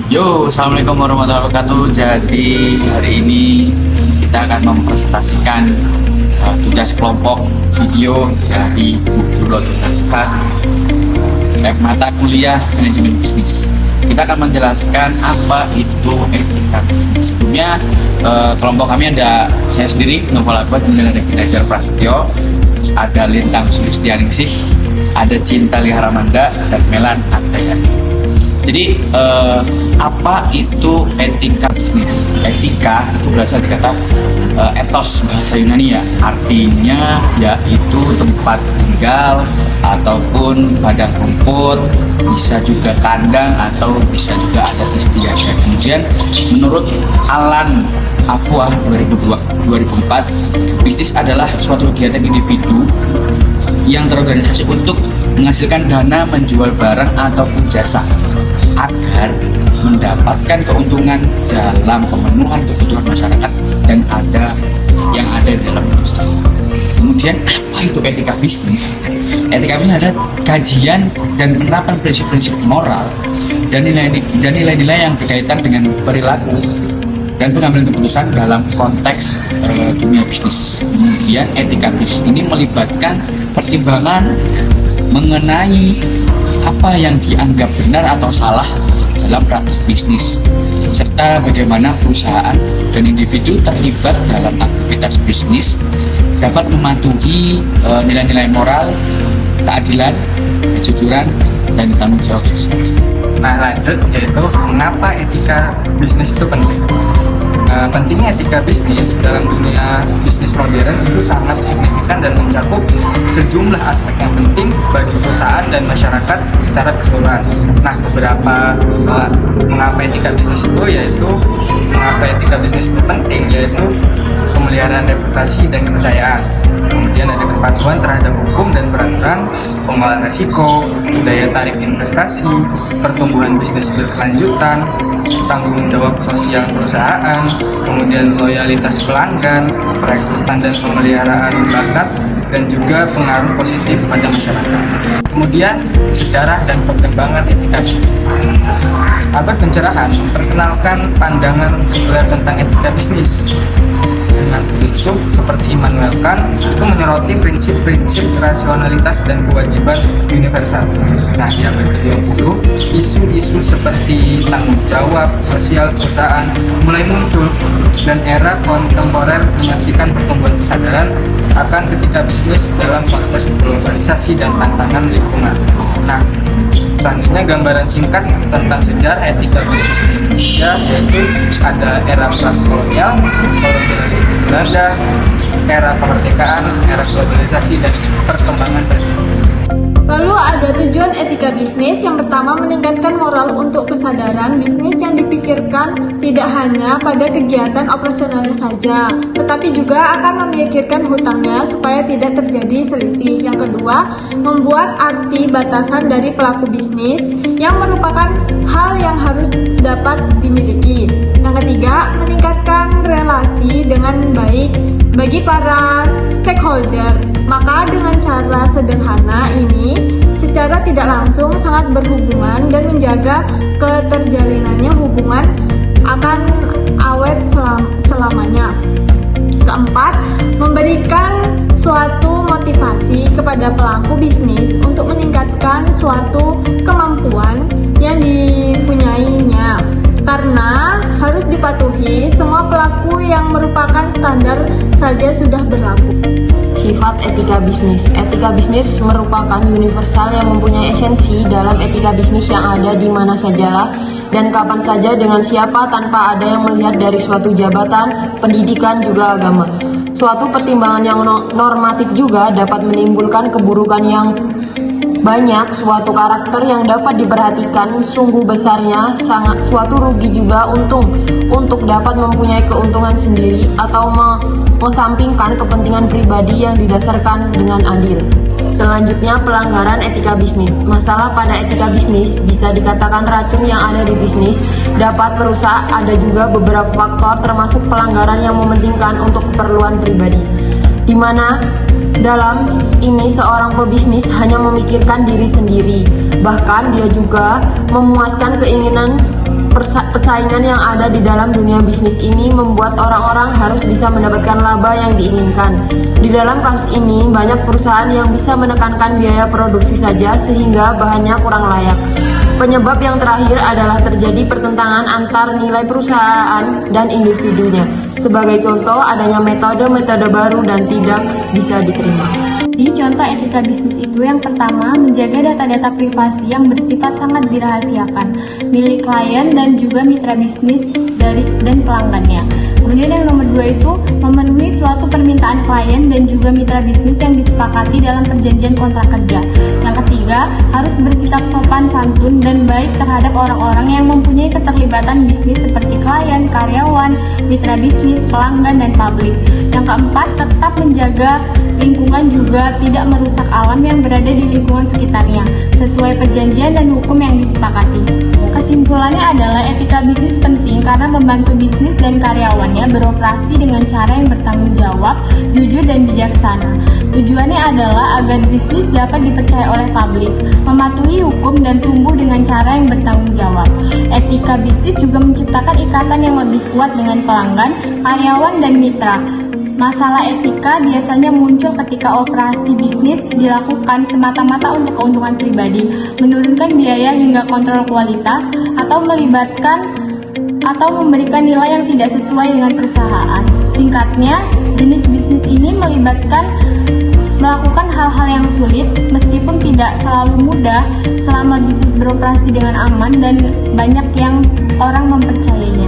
Yo, assalamualaikum warahmatullahi wabarakatuh. Jadi hari ini kita akan mempresentasikan tugas kelompok video dari buku Lotus Naskah mata kuliah manajemen bisnis. Kita akan menjelaskan apa itu etika bisnis. Sebelumnya kelompok kami ada saya sendiri, Novel Akbar, kemudian ada Kinajar Prasetyo, ada Lintang Sulistianingsih, ada Cinta Liharamanda, dan Melan Antayani. Jadi apa itu etika bisnis? Etika itu berasal dari kata etos bahasa Yunani ya, artinya yaitu tempat tinggal ataupun padang rumput, bisa juga kandang atau bisa juga adat istiadat. Kemudian menurut Alan Afua 2004, bisnis adalah suatu kegiatan individu yang terorganisasi untuk menghasilkan dana menjual barang ataupun jasa agar mendapatkan keuntungan dalam pemenuhan kebutuhan masyarakat dan ada di dalam industri. Kemudian apa itu etika bisnis? Etika bisnis adalah kajian dan penerapan prinsip-prinsip moral dan nilai-nilai yang berkaitan dengan perilaku dan pengambilan keputusan dalam konteks dunia bisnis. Kemudian etika bisnis ini melibatkan pertimbangan mengenai apa yang dianggap benar atau salah dalam praktik bisnis, serta bagaimana perusahaan dan individu terlibat dalam aktivitas bisnis dapat mematuhi nilai-nilai moral, keadilan, kejujuran, dan tanggung jawab sosial. Nah, lanjut yaitu mengapa etika bisnis itu penting. Pentingnya etika bisnis dalam dunia bisnis modern itu sangat signifikan dan mencakup sejumlah aspek yang penting bagi perusahaan dan masyarakat secara keseluruhan. Nah, beberapa mengapa etika bisnis itu yaitu mengapa etika bisnis itu penting yaitu pemeliharaan reputasi dan kepercayaan. Kemudian ada kepatuhan terhadap hukum dan peraturan, pengolahan risiko, daya tarik investasi, pertumbuhan bisnis berkelanjutan, tanggung jawab sosial perusahaan, kemudian loyalitas pelanggan, perekrutan dan pemeliharaan bakat, dan juga pengaruh positif pada masyarakat. Kemudian sejarah dan perkembangan etika bisnis. Abad pencerahan memperkenalkan pandangan sekuler tentang etika bisnis. Dengan filsuf seperti Immanuel Kant itu menyoroti prinsip-prinsip rasionalitas dan kewajiban universal. Nah, di abad ke-20, isu-isu seperti tanggung jawab sosial perusahaan mulai muncul dan era kontemporer menyaksikan pertumbuhan kesadaran akan etika bisnis dalam konteks globalisasi dan tantangan lingkungan. Nah, selanjutnya gambaran singkat tentang sejarah etika bisnis di Indonesia yaitu ada era prakolonial, kolonialisme Belanda, era kemerdekaan, era globalisasi, dan perkembangan pendidikan. Lalu ada tujuan etika bisnis. Yang pertama, meningkatkan moral untuk kesadaran bisnis yang dipikirkan tidak hanya pada kegiatan operasionalnya saja, tetapi juga akan memikirkan hutangnya supaya tidak terjadi selisih. Yang kedua, membuat arti batasan dari pelaku bisnis yang merupakan hal yang harus dapat dimiliki. Yang ketiga, meningkatkan relasi dengan baik bagi para stakeholder. Maka dengan cara sederhana ini secara tidak langsung sangat berhubungan dan menjaga keterjalinannya hubungan akan awet selamanya. Keempat, memberikan suatu motivasi kepada pelaku bisnis untuk meningkatkan suatu kemampuan yang dipunyainya. Karena harus dipatuhi, semua pelaku yang merupakan standar saja sudah berlaku. Sifat etika bisnis. Etika bisnis merupakan universal yang mempunyai esensi dalam etika bisnis yang ada di mana sajalah dan kapan saja dengan siapa tanpa ada yang melihat dari suatu jabatan, pendidikan, juga agama. Suatu pertimbangan yang normatif juga dapat menimbulkan keburukan yang banyak. Suatu karakter yang dapat diperhatikan sungguh besarnya sangat suatu rugi juga untuk dapat mempunyai keuntungan sendiri atau mengesampingkan kepentingan pribadi yang didasarkan dengan adil. Selanjutnya, pelanggaran etika bisnis. Masalah pada etika bisnis bisa dikatakan racun yang ada di bisnis dapat merusak. Ada juga beberapa faktor termasuk pelanggaran yang mementingkan untuk keperluan pribadi, di mana dalam ini seorang pebisnis hanya memikirkan diri sendiri, bahkan dia juga memuaskan keinginan Persaingan yang ada di dalam dunia bisnis ini membuat orang-orang harus bisa mendapatkan laba yang diinginkan. Di dalam kasus ini, banyak perusahaan yang bisa menekankan biaya produksi saja sehingga bahannya kurang layak. Penyebab yang terakhir adalah terjadi pertentangan antar nilai perusahaan dan individunya. Sebagai contoh, adanya metode-metode baru dan tidak bisa diterima. Di contoh etika bisnis itu yang pertama, menjaga data-data privasi yang bersifat sangat dirahasiakan milik klien dan juga mitra bisnis dan pelanggannya. Kemudian yang nomor 2 itu memenuhi suatu permintaan klien dan juga mitra bisnis yang disepakati dalam perjanjian kontrak kerja. Yang ketiga, harus bersikap sopan santun dan baik terhadap orang-orang yang mempunyai keterlibatan bisnis seperti klien, karyawan, mitra bisnis, pelanggan, dan publik. Yang keempat, tetap menjaga lingkungan juga tidak merusak alam yang berada di lingkungan sekitarnya, sesuai perjanjian dan hukum yang disepakati. Kesimpulannya adalah etika bisnis penting karena membantu bisnis dan karyawannya beroperasi dengan cara yang bertanggung jawab, jujur, dan bijaksana. Tujuannya adalah agar bisnis dapat dipercaya oleh publik, mematuhi hukum, dan tumbuh dengan cara yang bertanggung jawab. Etika bisnis juga menciptakan ikatan yang lebih kuat dengan pelanggan, karyawan, dan mitra. Masalah etika biasanya muncul ketika operasi bisnis dilakukan semata-mata untuk keuntungan pribadi, menurunkan biaya hingga kontrol kualitas, atau memberikan nilai yang tidak sesuai dengan perusahaan. Singkatnya, jenis bisnis ini melakukan hal-hal yang sulit, meskipun tidak selalu mudah selama bisnis beroperasi dengan aman dan banyak yang orang mempercayainya.